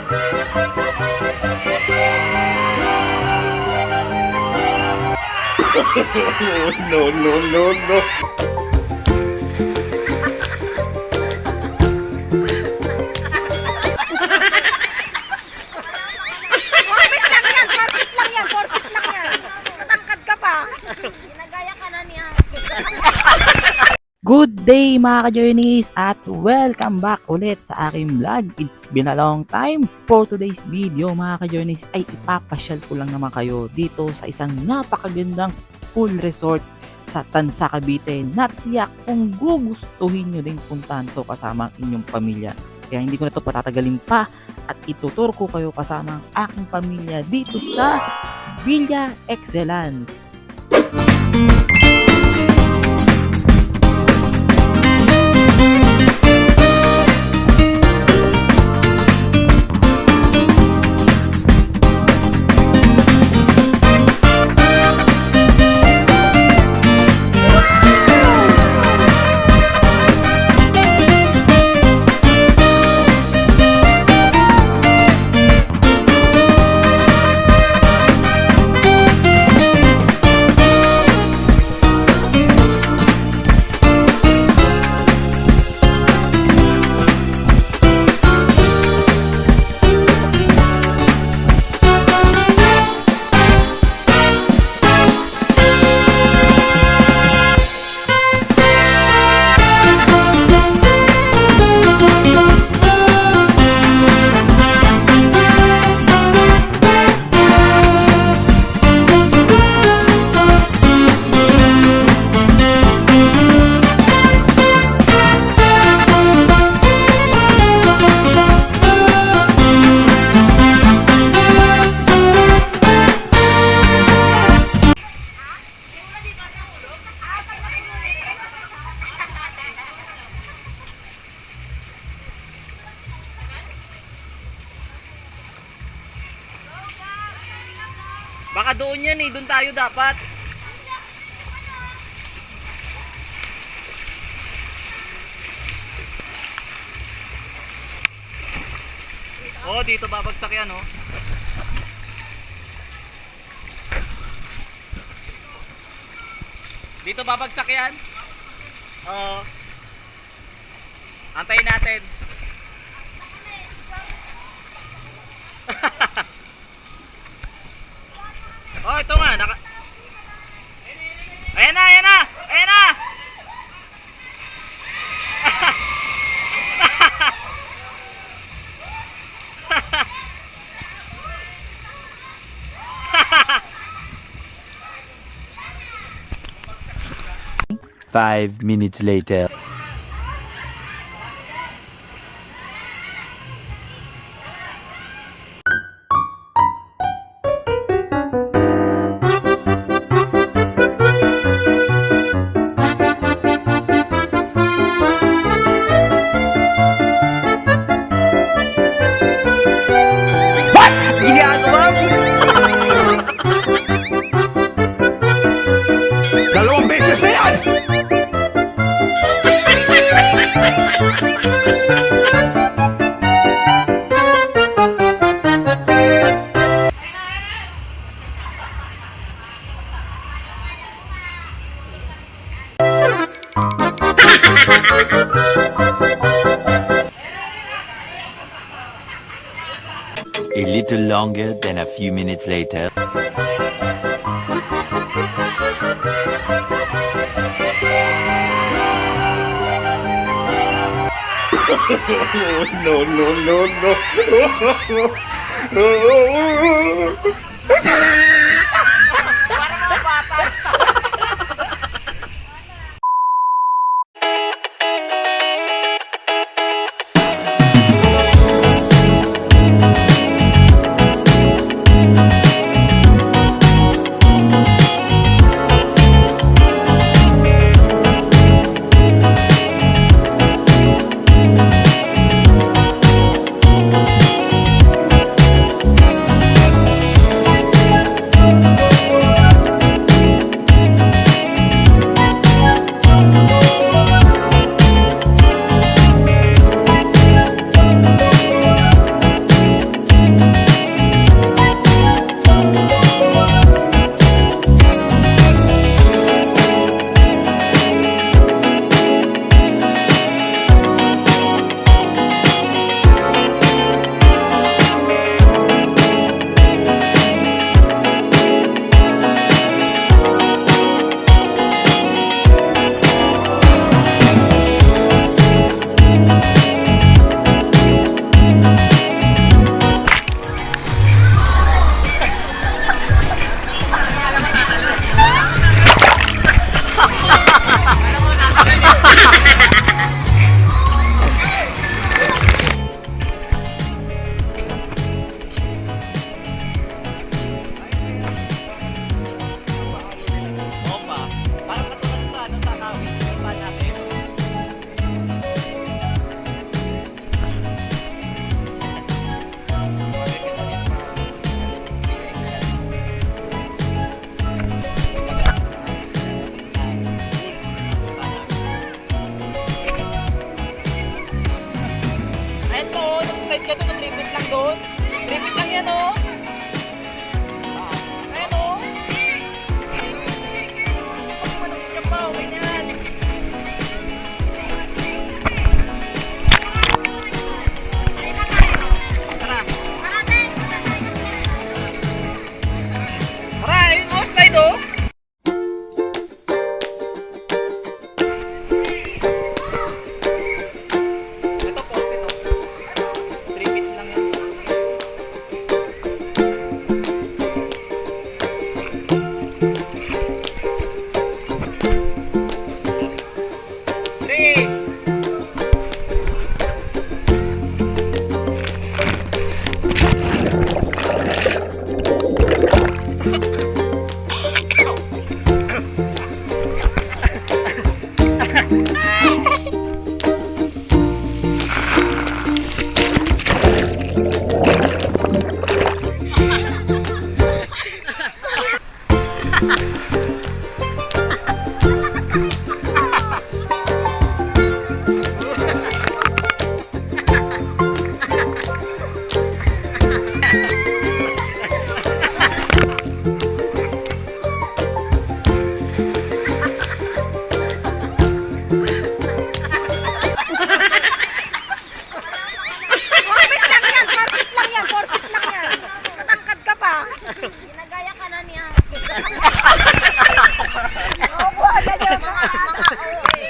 No, no, no, no. Good day mga ka-journeys at welcome back ulit sa aking vlog. It's been a long time. For today's video mga ka-journeys ay ipapasyal ko lang naman kayo dito sa isang napakagandang pool resort sa Tansa, Cavite na tiyak kung gugustuhin nyo din puntahan to kasama ang inyong pamilya. Kaya hindi ko na to patatagalin pa at ituturo ko kayo kasama ang aking pamilya dito sa Villa Excellence. Baka doon yan eh, doon tayo dapat. Oh, dito babagsak yan oh. Dito babagsak yan. Oo. Antayin natin. Oh, ito nga. Ayan na, ayan na! Ayan na! Five minutes later. Dalawang beses na yan! A little longer than a few minutes later. No, no, no, no. Repeat lang doon. Repeat lang yan, oh. Ayan, oh. Huwag mo nang itlap pa, okay na yan. Tara. Tara, ayun, oh, slide, oh. Ito po, ito. Repeat lang yan. Three. Ginagaya ka na niya. Opo, agad yung mga OA.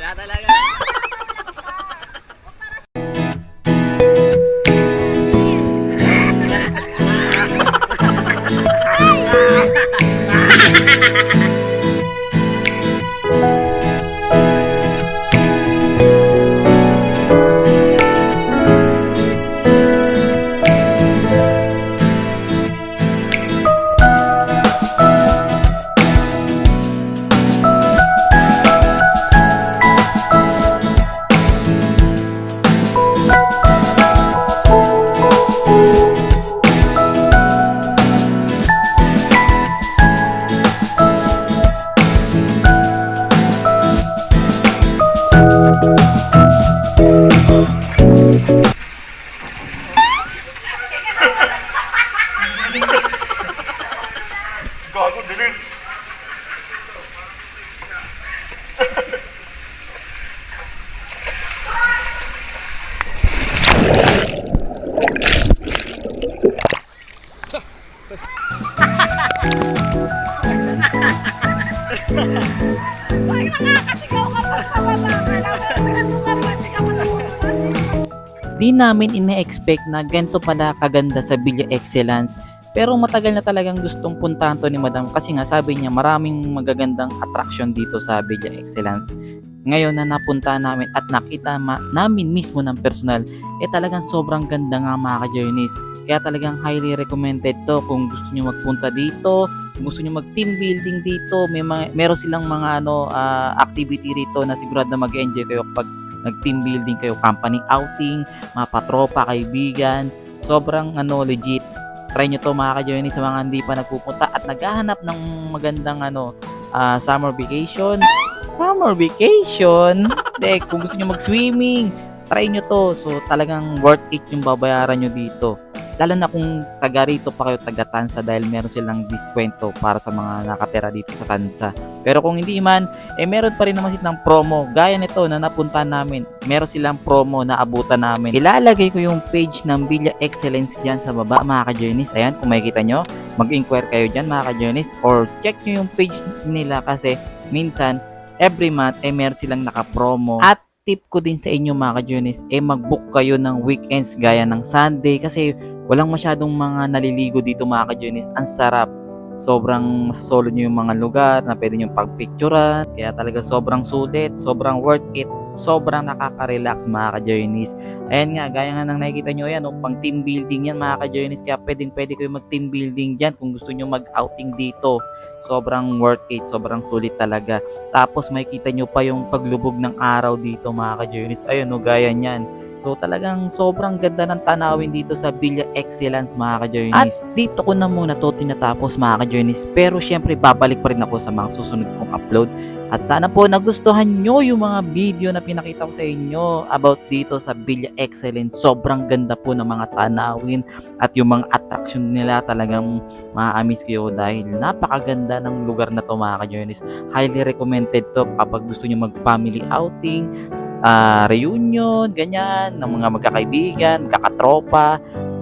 Wala talaga. Gago, dilim. Pag nakakasigaw ka pag pababa ka lang, pinatukan pa, hindi ka matulungan. Di namin ine-expect na ganito pala kaganda sa Villa Excellence. Pero matagal na talagang gustong puntahan to ni Madam kasi nga sabi niya maraming magagandang attraction dito sa Villa Excellence. Ngayon na napunta namin at nakita namin mismo ng personal, talagang sobrang ganda nga mga ka-journeys. Kaya talagang highly recommended to kung gusto niyo magpunta dito, kung gusto niyo mag-team building dito, meron silang mga activity rito na sigurado na mag-enjoy kayo kapag nag-team building kayo, company outing, mga patropa, kaibigan. Sobrang legit. Try nyo to mga ka-journey sa mga hindi pa nagpupunta at naghahanap ng magandang summer vacation. Summer vacation? Kung gusto nyo mag-swimming, try nyo to. So talagang worth it yung babayaran nyo dito. Lalo na kung taga rito pa kayo, taga Tansa, dahil meron silang diskwento para sa mga nakatira dito sa Tansa. Pero kung hindi man, meron pa rin naman silang promo. Gaya nito na napunta namin, meron silang promo na abutan namin. Ilalagay ko yung page ng Villa Excellence dyan sa baba mga ka-journeys. Ayan, kung makikita nyo, mag-inquire kayo dyan mga ka-journeys or check nyo yung page nila kasi minsan, every month, meron silang naka-promo. At tip ko din sa inyo mga ka-journeys, mag-book kayo ng weekends gaya ng Sunday kasi walang masyadong mga naliligo dito mga ka-journeys. Ang sarap. Sobrang masasolid nyo yung mga lugar na pwede nyo pagpicturean. Kaya talaga sobrang sulit, sobrang worth it, sobrang nakaka-relax mga ka-journeys. Ayan nga, gaya nga nang nakikita nyo yan, pang team building yan mga ka-journeys. Kaya pwede kayo mag-team building dyan kung gusto nyo mag-outing dito. Sobrang worth it, sobrang sulit talaga. Tapos makikita nyo pa yung paglubog ng araw dito mga ka-journeys. Ayun gaya nyan. So talagang sobrang ganda ng tanawin dito sa Villa Excellence mga ka-journeys. At dito ko na muna to tinatapos mga ka-journeys. Pero syempre babalik pa rin ako sa mga susunod kong upload. At sana po nagustuhan nyo yung mga video na pinakita ko sa inyo about dito sa Villa Excellence. Sobrang ganda po ng mga tanawin at yung mga attraction nila talagang ma-amaze kayo dahil napakaganda ng lugar na to mga ka-journeys. Highly recommended to kapag gusto nyo mag-family outing, reunion, ganyan, ng mga magkakaibigan, magkakatropa.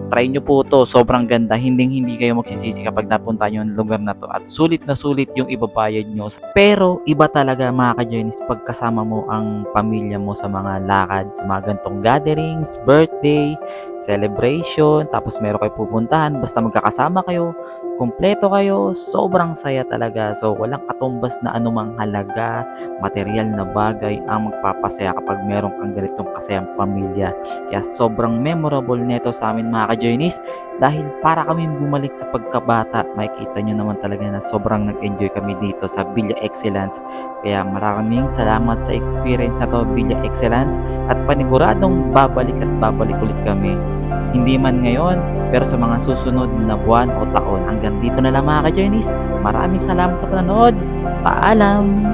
Try nyo po to, sobrang ganda. Hindi kayo magsisisi kapag napunta nyo yung lugar na to. At sulit na sulit yung ibabayad nyo. Pero iba talaga mga ka-journeys pag kasama mo ang pamilya mo sa mga lakad, sa mga gantong gatherings, birthday, celebration, tapos meron kayo pupuntahan, basta magkakasama kayo, kumpleto kayo, sobrang saya talaga. So walang katumbas na anumang halaga, material na bagay ang magpapasaya kapag meron kang ganitong kasayang pamilya. Kaya sobrang memorable nito sa amin mga ka-journeys dahil para kami bumalik sa pagkabata. Makikita nyo naman talaga na sobrang nag-enjoy kami dito sa Villa Excellence. Kaya maraming salamat sa experience na to Villa Excellence at paniguradong babalik at babalik ulit kami. Hindi man ngayon, pero sa mga susunod na buwan o taon. Hanggang dito na lang mga ka-journeys. Maraming salamat sa panonood. Paalam!